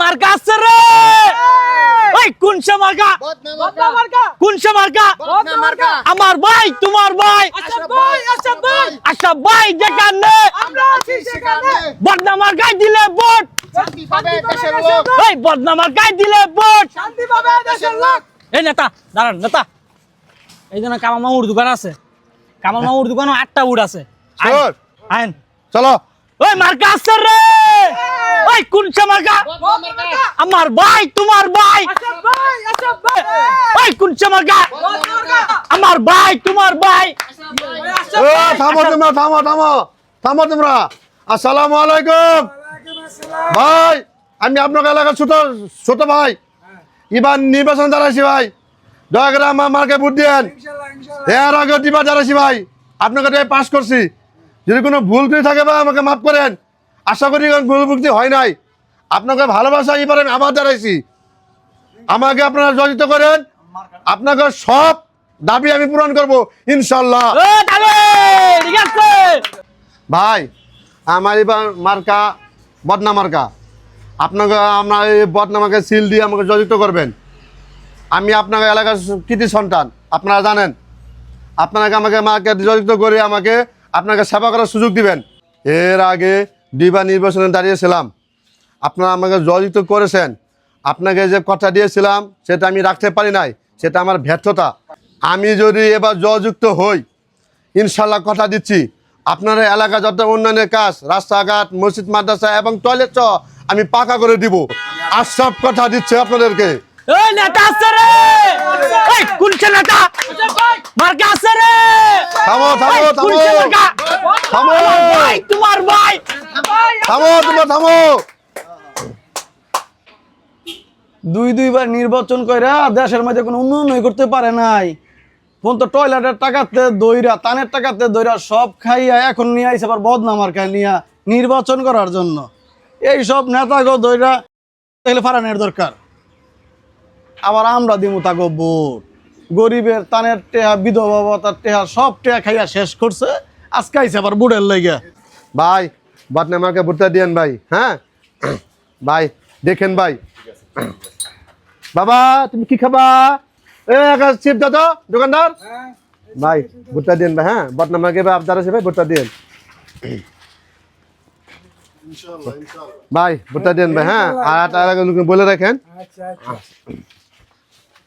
মার্কা আছে রে ওই কোন সে মার্কা বদনা মার্কা কোন সে মার্কা বদনা মার্কা আমার ভাই তোমার ভাই আশরাফ ভাই যেখানে আমরা আছি সেখানে বদনা মার্কায় দিলে ভোট শান্তি পাবে দেশের লোক ওই বদনা মার্কায় দিলে ভোট শান্তি পাবে দেশের লোক এই নেতা দাঁড়ান নেতা এই জন্য কামাল মামুর দোকান আছে কামাল মামুর দোকানে 8টা উড আছে চল আইন চলো ওই মার্কা আছে রে ওই কোন সে মার্কা বদনা মার্কা আমার ভাই তোমার ভাই আশরাফ ভাই ওই কোন সে মার্কা বদনা মার্কা আমার ভাই তোমার ভাই ও থামো তোমরা থামো থামো থামো তোমরা আসসালামু আলাইকুম ভাই আমি আপনার এলাকার ছোট ছোট ভাই এবার নির্বাচন দাঁড়াইছি ভাই দয়া করে আমার মার্কে ভোট দিয়েন এর আগে দিবার দাঁড়াইছি ভাই আপনাকে পাস করছি যদি কোনো ভুল ত্রুটি থাকে ভাই আমাকে মাফ করেন আশা করি ভুল ভুক্তি হয় নাই আপনাকে ভালোবাসা এবারে আমি আবার দাঁড়াইছি আমাকে আপনারা জড়িত করেন আপনাকে সব দাবি আমি পূরণ করব ইনশাল্লাহ ও তাহলে ঠিক আছে ভাই আমার এবার মার্কা বদনা মার্কা আপনাকে আপনার এই বদনা মার্কা সিল দিয়ে আমাকে জড়িত করবেন আমি আপনার এলাকার কৃতি সন্তান আপনারা জানেন আপনাকে আমাকে মার্কে জড়িত করে আমাকে আপনাকে সেবা করার সুযোগ দিবেন এর আগে দুইবার নির্বাচনে দাঁড়িয়েছিলাম আপনারা আমাকে জড়িত করেছেন আপনাকে যে কথা দিয়েছিলাম সেটা আমি রাখতে পারি নাই সেটা আমার ব্যর্থতা আমি যদি এবার জয়যুক্ত হই ইনশাল্লাহ কথা দিচ্ছি আপনার এলাকা যত উন্নয়নের কাজ রাস্তাঘাট মসজিদ মাদ্রাসা এবং টয়লেট সহ আমি পাকা করে দিব আর সব কথা দিচ্ছে আপনাদেরকে ওই নেতা আছে রে ওই কোন সে নেতা মার্কা আছে রে থামো থামো ওই কোন থামো সে মার্কা থামো আমার ভাই তোমার ভাই থামো তোমরা থামো দুইবার নির্বাচন কইরা দেশের মধ্যে কোনো উন্নয়ন করতে পারে নাই কোন তো টয়লেটের টাকাতে দইরা তানের টাকাতে দইরা সব খাইয়া এখন নিয়ে আইছে আবার বদনা মার্কা নিয়া নির্বাচন করার জন্য এই সব নেতাগো দইরা তাহলে ফারানের দরকার আবার আমরা দিমু তাগো ভোট গরিবের তানের টেহা বিধবা ভাতার টেহা সব টেহা খাইয়া শেষ করছে আজকে আইছে আবার বুড়ের লেগে ভাই বদনা মার্কা ভোটটা দিয়েন ভাই হ্যাঁ ভাই দেখেন ভাই বাবা তুমি কি খাবা চিপ দাদা দোকানদার ভাই ভুট্টা দিন ভাই হ্যাঁ বদনা মার্কে আপনার আছে ভাই ভুট্টা দিন ভাই ভুট্টা দিন ভাই হ্যাঁ আর তার আগে বলে রাখেন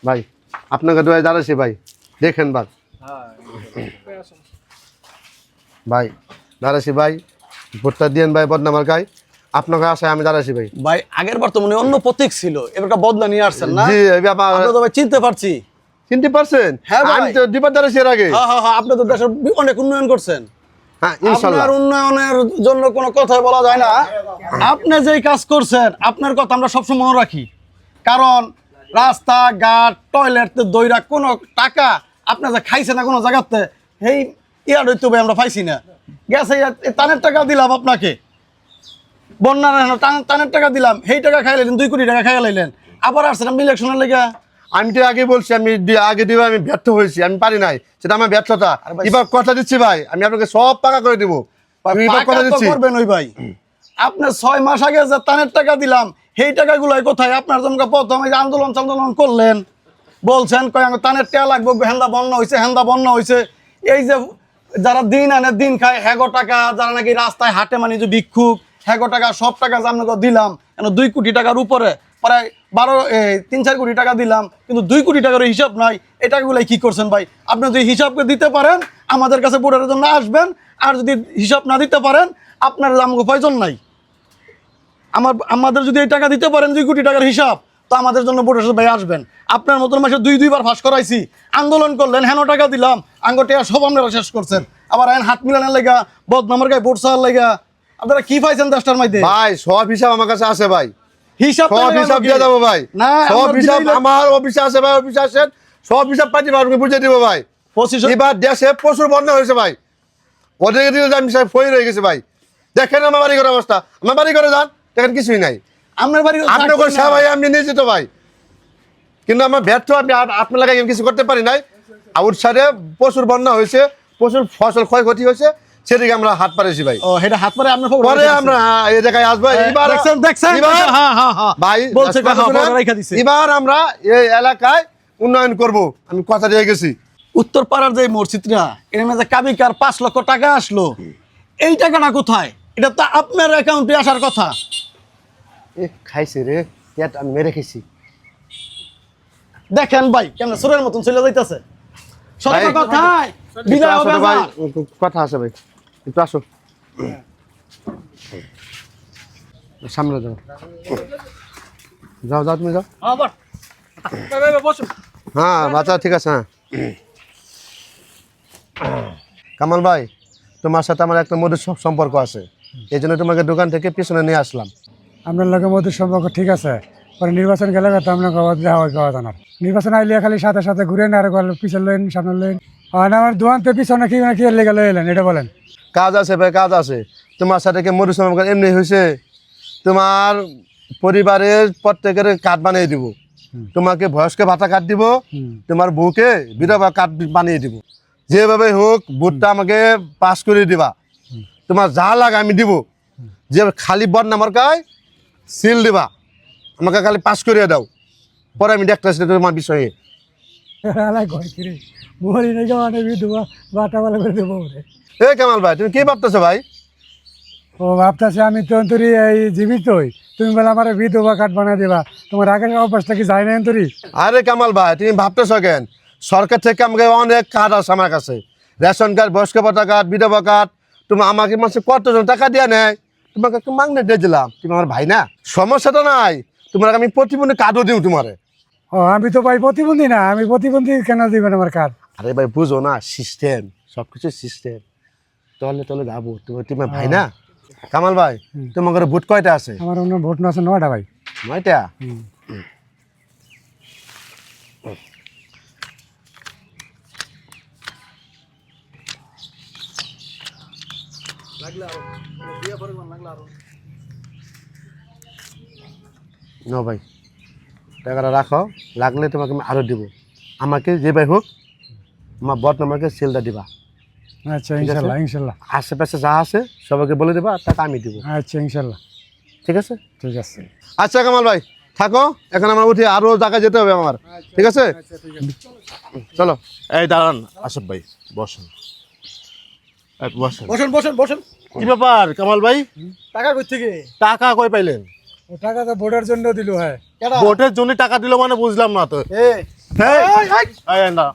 ভাই আপনাকে দোয়া দাঁড়াচ্ছি ভাই দেখেন ভাই ভাই দাঁড়াচ্ছি ভাই ভুট্টা দিন ভাই বদনা মার্কায় আপনাকে আশায় আমি দাঁড়াচ্ছি ভাই ভাই আগের বার তো মনে হয় অন্য প্রতীক ছিল এবার বদলা নিয়ে আসছেন না জি ব্যাপার আমরা তো ভাই চিনতে পারছি চিনতে পারছেন হ্যাঁ ভাই। আমি তো দুবার দাঁড়াচ্ছি এর আগে হ্যাঁ হ্যাঁ হ্যাঁ আপনি তো দেশের অনেক উন্নয়ন করছেন হ্যাঁ ইনশাল্লাহ আপনার উন্নয়নের জন্য কোনো কথা বলা যায় না আপনি যেই কাজ করছেন আপনার কথা আমরা সবসময় মনে রাখি কারণ রাস্তাঘাট টয়লেট দইরা কোনো টাকা আপনি যে খাইছেন না কোনো জায়গাতে সেই ইয়ার হইতে ভাই আমরা পাইছি না গেছে তানের টাকা দিলাম আপনাকে বন্যার টানের টাকা দিলাম সেই টাকা খাই লাইলেন 2 কোটি টাকা খাই লাইলেন আবার আসছেন আপনি ইলেকশনের লেগে আমি তো আগে বলছি আমি আগে দিব আমি ব্যর্থ হয়েছি আমি পারি নাই সেটা আমার ব্যর্থতা আরে ভাই, এবার কথা দিচ্ছি ভাই আমি আপনাকে সব পাকা করে দিব আমি এবার পাকা কথা তো দিচ্ছি করবেন ওই ভাই আপনি 6 মাস আগে যে তানের টাকা দিলাম সেই টাকাগুলাই কোথায় আপনার জন্য প্রথম এই যে আন্দোলন করলেন বলছেন কয় আমি তানের টাকা লাগবে হেন্দা বন্যা হয়েছে এই যে যারা দিন আনে দিন খায় হ্যাগো টাকা যারা নাকি রাস্তায় হাটে মানে যে ভিক্ষুক হ্যাগো টাকা সব টাকা যে আপনাকে দিলাম 2 কোটি টাকার উপরে প্রায় 3-4 কোটি টাকা দিলাম কিন্তু 2 কোটি টাকার হিসাব নাই এই টাকাগুলাই কি করছেন ভাই আপনি যদি হিসাবকে দিতে পারেন আমাদের কাছে ভোটের জন্য আসবেন আর যদি হিসাব না দিতে পারেন আপনার আমাকে প্রয়োজন নাই আমাদের যদি এই টাকা দিতে পারেন 2 কোটি টাকার হিসাব তো আমাদের জন্য ভোটের ভাই আসবেন আপনার মতন মাসে দুইবার ফাঁস করাইছি আন্দোলন করলেন হেন টাকা দিলাম আঙ্গটিয়া সব আপনারা শেষ করছেন আবার হাত মিলানোর লেগা বদনামের গায়ে ভোট চাওয়ার লেগা আপনারা কি পাইছেন দেশটার মধ্যে ভাই সব হিসাব আমার কাছে আছে ভাই হিসাব সব হিসাব দিয়ে দেবো ভাই না সব হিসাব আমার অফিসে আছে ভাই অফিসে আসেন সব হিসাব পাচ্ছি ভাই আপনাকে বুঝিয়ে দিব ভাই 25 এবার দেশে প্রচুর বন্যা হয়েছে ভাই ওদেরকে দিলে আমি সাহেব ফই রয়ে গেছে ভাই দেখেন আমার বাড়ি ঘরের অবস্থা আমার বাড়ি ঘরে যান দেখেন কিছুই নাই আপনার বাড়ি আপনার সব ভাই আমি নিয়েছি তো ভাই কিন্তু আমার ব্যর্থ আমি আপনার লাগাই কিছু করতে পারি নাই আউটসাইডে প্রচুর বন্যা হয়েছে প্রচুর ফসল ক্ষয়ক্ষতি হয়েছে সেদিকে আমরা হাত পারেছি ভাই। ও এটা হাত পারে আপনার পরে আমরা এই জায়গায় আসবো এবার। দেখছেন এবার- হ্যাঁ হ্যাঁ হ্যাঁ ভাই বলছে কথা হ্যাঁ, শুনেন। পরে রাইখা দিছে। এবার আমরা এই এলাকায় উন্নয়ন করব, আমি কথা দিয়ে গেছি। উত্তর পাড়ার যে মসজিদটা এর মধ্যে কাবিকার 5 লক্ষ টাকা আসলো, এই টাকাটা কোথায়? এটা তো আপনার অ্যাকাউন্টে আসার কথা। এ খাইছে রে, পেট আমি মেরে খেয়েছি। দেখেন ভাই কেমন সুরের মতন চলে যাইতেছে। সত্য ভাই, কথায় একটু বিদায় আসো হবে তো ভাই, আমার। কথা আছে ভাই, একটু আসো সামনে যাও, যাও যাও তুমি যাও। আবার ভাই বসুন। হ্যাঁ বাচ্চা ঠিক আছে। হ্যাঁ কামাল ভাই, তোমার সাথে আমার একটা মধুর সম্পর্ক আছে, এই জন্য তোমাকে দোকান থেকে পিছনে নিয়ে আসলাম। আপনার লোকের মধ্যে সম্পর্ক ঠিক আছে, পরে নির্বাচন গেলে তো আপনার দেওয়া জানার নির্বাচন আইলে খালি সাথে সাথে ঘুরে না আর পিছন লেন সামনে লেন আর আমার দোকান তো পিছনে কি কি লেগে এলেন এটা বলেন। কাজ আছে ভাই, কাজ আছে। তোমার সাথে কি মধুর সম্পর্ক এমনি হয়েছে? তোমার পরিবারের প্রত্যেকের কার্ড বানিয়ে দিব, তোমাকে বয়স্ক ভাতা কার্ড দিব, তোমার বউকে বিধবা কার্ড বানিয়ে দিব। যেভাবে হোক ভোটটা আমাকে পাস করে দিবা, তোমার যা লাগে আমি দিব। যে খালি বদনাম মার্কায় সিল দিবা, আমাকে খালি পাস করিয়ে দাও, পরে আমি দেখতেছি তোমার বিষয়ে। মরি নাকি মানে বিধবা বাটা বলা করে দেবো রে। এ কামাল ভাই, তুমি কি ভাবতেছো ভাই? ও ভাবতেছে আমি তো তোরই এই জীবিত হই, তুমি বলে আমার বিধবা কাঠ বানিয়ে দেবা, তোমার আগের অভ্যাসটা কি যায় না তোরই? আরে কামাল ভাই, তুমি ভাবতেছো কেন? সরকার থেকে আমাকে অনেক কার্ড আছে আমার কাছে, রেশন কার্ড, বয়স্ক ভাতা কার্ড, বিধবা কার্ড। তুমি আমাকে মাসে কতজন টাকা দিয়ে নেয়, তোমাকে একটু মাগনে দিয়ে দিলাম, তুমি আমার ভাই না, সমস্যাটা নাই। তোমার আমি প্রতিবন্ধী কার্ডও দিও তোমারে। ও আমি তো ভাই প্রতিবন্ধী না, আমি প্রতিবন্ধী কেন দিবেন আমার কার্ড? আরে ভাই বুঝো না, সিস্টেম, সব কিছু সিস্টেম। তলে তলে যাবো, তুমি তোমার ভাই না। কামাল ভাই, তোমার ঘরে ভোট কয়টা আছে? আমার অন্য ভোট না আছে 9টা ভাই। 9টা? না ভাই, টাকাটা রাখো, লাগলে তোমাকে আমি আরো দিব। আমাকে যে ভাই হোক আমার বট নাম্বারকে সেলটা দিবা। আচ্ছা ইনশাল্লাহ ইনশাল্লাহ। আশেপাশে যা আছে সবাইকে বলে দেবা, টাকা আমি দিব। আচ্ছা ইনশাল্লাহ ঠিক আছে? ঠিক আছে। আচ্ছা কামাল ভাই থাকো, এখন আমার উঠে আরো জায়গায় যেতে হবে আমার। ঠিক আছে, চলো। এই দাঁড়ান আশরাফ ভাই, বসেন। বসেন। বসেন বসেন বসেন। কি ব্যাপার কামাল ভাই, টাকা কই থেকে? টাকা কই পাইলেন? ও টাকা তো ভোটের জন্য দিল। হ্যাঁ কেডা? ভোটের জন্য টাকা দিল মানে বুঝলাম না তো। এই এই না,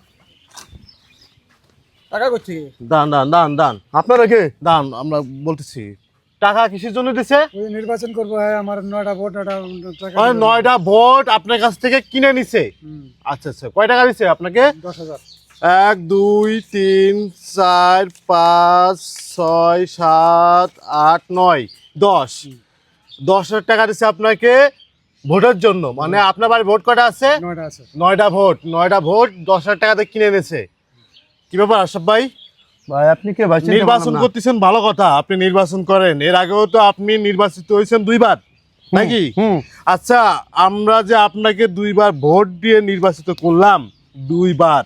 টাকা কই থেকে? দান দান দান দান আপনারা কে? দান, আমরা বলতেছি টাকা কিসের জন্য দিছে? ওই নির্বাচন করবো, হ্যাঁ আমার 9টা ভোট, 9টা টাকা ওই 9টা ভোট আপনার কাছ থেকে কিনে নিছে। আচ্ছা আচ্ছা, কয় টাকা দিছে আপনাকে? 10,000। 1 2 3 4 5 6 7 8 9 10 10,000 টাকা দিছে আপনাকে ভোটের জন্য। মানে আপনার বাড়ি ভোট কয়টা আছে? 9টা আছে। 9টা ভোট, 9টা ভোট 10,000 টাকাতে কিনে এনেছে। কি ব্যাপার আশরাফ ভাই? ভাই আপনি কে ভাই? নির্বাচন করতেছেন ভালো কথা, আপনি নির্বাচন করেন। এর আগেও তো আপনি নির্বাচিত হয়েছেন 2বার নাকি? আচ্ছা, আমরা যে আপনাকে 2বার ভোট দিয়ে নির্বাচিত করলাম, 2বার,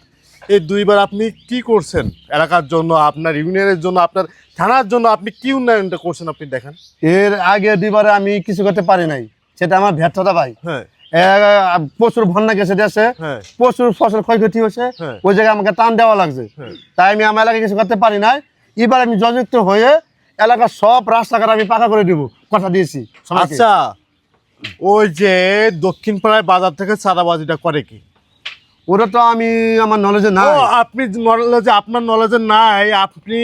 এই 2বার আপনি কি করছেন এলাকার জন্য, আপনার ইউনিয়নের জন্য, আপনার থানার জন্য? আপনি কি উন্নয়নটা করছেন আপনি দেখান। এর আগে দুইবারে আমি কিছু করতে পারি নাই, সেটা আমার ব্যর্থতা ভাই। হ্যাঁ প্রচুর বন্যা গেছে দেশে, হ্যাঁ প্রচুর ফসল ক্ষয়ক্ষতি হয়েছে, হ্যাঁ। ওই জায়গায় আমাকে টান দেওয়া লাগছে, হ্যাঁ। তাই আমি আমার এলাকায় কিছু করতে পারি নাই। এবার আমি জয়যুক্ত হয়ে এলাকার সব রাস্তাঘাট আমি পাকা করে দিব, কথা দিয়েছি সবাইকে। আচ্ছা, ওই যে দক্ষিণ পাড়ায় বাজার থেকে চাঁদাবাজিটা করে কি? ওটা তো আমি আমার নলেজে ও নাই। আপনি নলেজে, আপনার নলেজে নাই। আপনি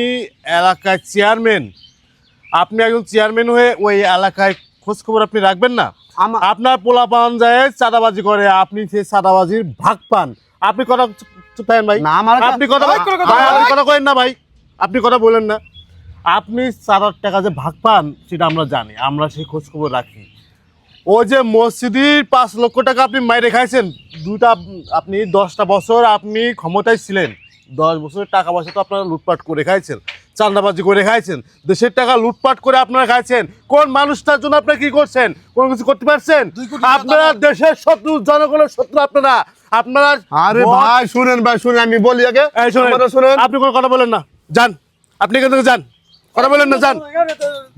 এলাকায় চেয়ারম্যান, আপনি একজন চেয়ারম্যান হয়ে ওই এলাকায় খোঁজ খবর আপনি রাখবেন না? আপনার পোলা পান যায় চাঁদাবাজি করে, আপনি সেই চাঁদাবাজির ভাগ পান। আপনি কথা পান ভাই? না, আমার আপনি কথা ভাই, আপনি কথা করেন না ভাই, আপনি কথা বলেন না। আপনি চাঁদার টাকা যে ভাগ পান সেটা আমরা জানি, আমরা সেই খোঁজ খবর রাখি। ও যে মসজিদের 5 লক্ষ টাকা আপনি মাইরে খাইছেন, আপনি 10টা বছর আপনি ক্ষমতায় ছিলেন, 10 বছরের টাকা পয়সা তো আপনারা লুটপাট করে খাইছেন, চাঁদাবাজি করে খাইছেন, দেশের টাকা লুটপাট করে আপনারা খাইছেন। কোন মানুষটার জন্য আপনারা কি করছেন? কোনো কিছু করতে পারছেন? আপনারা দেশের শত্রু, জনগণের শত্রু আপনারা। আপনারা আরে ভাই শুনেন ভাই, শুনেন, আমি বলি আগে। এই শুনেন, আমারও শুনেন। আপনি কোনো কথা বলেন না, যান, আপনি এখান থেকে যান। কথা বলেন না যান।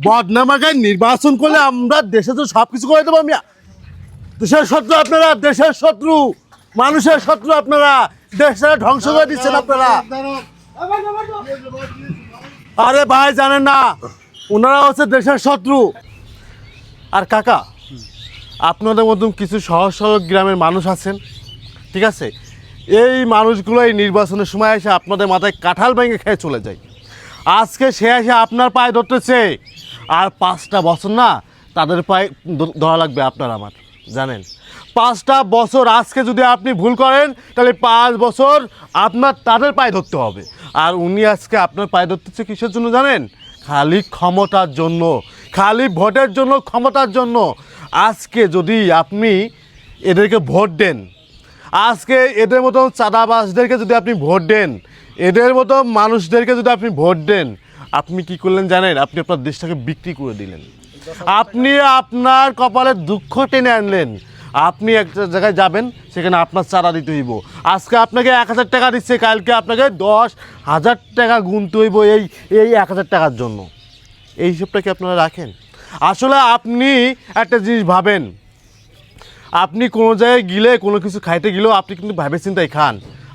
বদনামাকে নির্বাচন করলে আমরা দেশে তো সব কিছু করে দেবো। আমি দেশের শত্রু আপনারা, দেশের শত্রু, মানুষের শত্রু আপনারা, দেশটা ধ্বংস করে দিচ্ছেন আপনারা। আরে ভাই জানেন না, ওনারা হচ্ছে দেশের শত্রু। আর কাকা, আপনাদের মতন কিছু সহজ সরল গ্রামের মানুষ আছেন, ঠিক আছে, এই মানুষগুলো এই নির্বাচনের সময় এসে আপনাদের মাথায় কাঁঠাল ভেঙে খেয়ে চলে যায়। আজকে সে এসে আপনার পায়ে ধরতেছে, আর 5টা বছর না তাদের পায়ে ধরা লাগবে আপনার আমার, জানেন? 5টা বছর আজকে যদি আপনি ভুল করেন তাহলে 5 বছর আপনার তাদের পায়ে ধরতে হবে। আর উনি আজকে আপনার পায়ে ধরতেছে কিসের জন্য জানেন? খালি ক্ষমতার জন্য, খালি ভোটের জন্য, ক্ষমতার জন্য। আজকে যদি আপনি এদেরকে ভোট দেন, আজকে এদের মতো চাঁদাবাজদেরকে যদি আপনি ভোট দেন, এদের মতো মানুষদেরকে যদি আপনি ভোট দেন, আপনি কি করলেন জানেন? আপনি আপনার দেশটাকে বিক্রি করে দিলেন। আপনি আপনার কপালে দুঃখ টেনে আনলেন। আপনি একটা জায়গায় যাবেন, সেখানে আপনার চাঁদা দিতে হইব। আজকে আপনাকে 1000 টাকা দিচ্ছে, কালকে আপনাকে 10,000 টাকা গুনতে হইব এই 1000 টাকার জন্য। এই হিসেবটা কি আপনারা রাখেন? আসলে আপনি একটা জিনিস ভাবেন, আপনি কোনো জায়গায় গেলে, কোনো কিছু খাইতে গেলেও আপনি কিন্তু ভাবে চিন্তায় খান।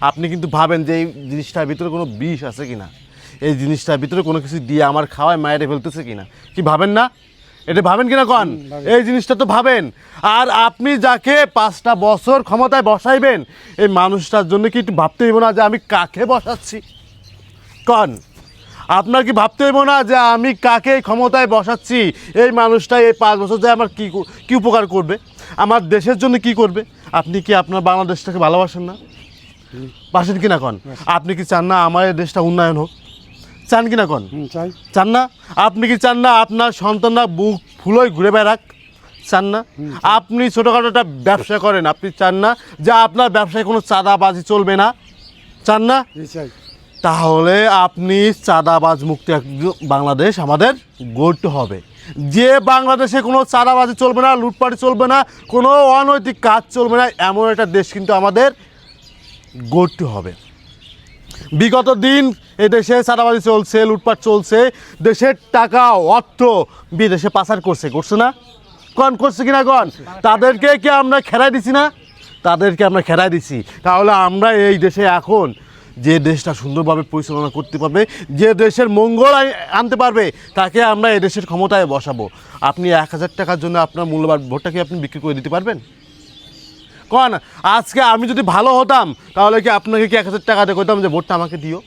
আপনি কিন্তু ভাবেন যে এই জিনিসটার ভিতরে কোনো বিষ আছে কিনা, এই জিনিসটার ভিতরে কোনো কিছু দিয়ে আমার খাওয়ায় মায়েরে ফেলতেছে কিনা, কি ভাবেন না? এটা ভাবেন কিনা কন? এই জিনিসটা তো ভাবেন। আর আপনি যাকে 5টা বছর ক্ষমতায় বসাইবেন, এই মানুষটার জন্য কি একটু ভাবতে হইব না যে আমি কাকে বসাচ্ছি? কন, আপনার কি ভাবতে হইব না যে আমি কাকে ক্ষমতায় বসাচ্ছি? এই মানুষটা এই 5 বছর যায় আমার কি উপকার করবে, আমার দেশের জন্য কি করবে? আপনি কি আপনার বাংলাদেশটাকে ভালোবাসেন না? বাসেন কিনা কন? আপনি কি চান না আমার এই দেশটা উন্নয়ন হোক? চান কিনা কন? চাই। চান না? আপনি কি চান না আপনার সন্তানরা বুক ফুলোয় ঘুরে বেড়াক? চান না? আপনি ছোটোখাটো একটা ব্যবসা করেন, আপনি চান না যে আপনার ব্যবসায় কোনো চাঁদাবাজি চলবে না? চান না? চাই। তাহলে আপনি চাঁদাবাজ মুক্ত বাংলাদেশ আমাদের গড়তে হবে। যে বাংলাদেশে কোনো চাঁদাবাজি চলবে না, লুটপাটি চলবে না, কোনো অনৈতিক কাজ চলবে না, এমন একটা দেশ কিন্তু আমাদের গড়তে হবে। বিগত দিন এই দেশে চাঁদাবাজি চলছে, লুটপাট চলছে, দেশের টাকা অর্থ বিদেশে পাচার করছে না? কন করছে কিনা কন? তাদেরকে কি আমরা খেরাই দিছি না? তাদেরকে আমরা খেরাই দিছি। তাহলে আমরা এই দেশে এখন যে দেশটা সুন্দরভাবে পরিচালনা করতে পারবে, যে দেশের মঙ্গল আনতে পারবে, তাকে আমরা এই দেশের ক্ষমতায় বসাবো। আপনি 1000 টাকার জন্য আপনার মূল্যবান ভোটটা কি আপনি বিক্রি করে দিতে পারবেন? কন, আজকে আমি যদি ভালো হতাম তাহলে কি আপনাকে কি 1000 টাকা দিয়ে কইতাম যে ভোটটা আমাকে দিও?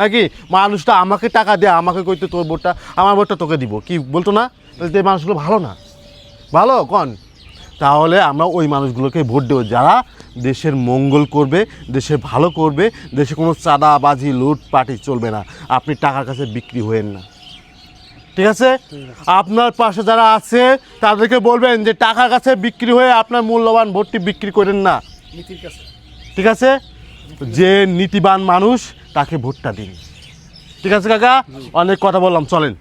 নাকি মানুষটা আমাকে টাকা দিয়ে আমাকে কইতে তোর ভোটটা, আমার ভোটটা তোকে দিব, কি বলতো না? তাহলে এই মানুষগুলো ভালো না? ভালো কন? তাহলে আমরা ওই মানুষগুলোকে ভোট দেবো যারা দেশের মঙ্গল করবে, দেশের ভালো করবে, দেশে কোনো চাঁদাবাজি লুটপাটি চলবে না। আপনি টাকার কাছে বিক্রি হয়েন না, ঠিক আছে? আপনার পাশে যারা আছে তাদেরকে বলবেন যে টাকার কাছে বিক্রি হয়ে আপনার মূল্যবান ভোটটি বিক্রি করেন না, ঠিক আছে? যে নীতিবান মানুষ তাকে ভোটটা দিন, ঠিক আছে কাকা? অনেক কথা বললাম, চলেন।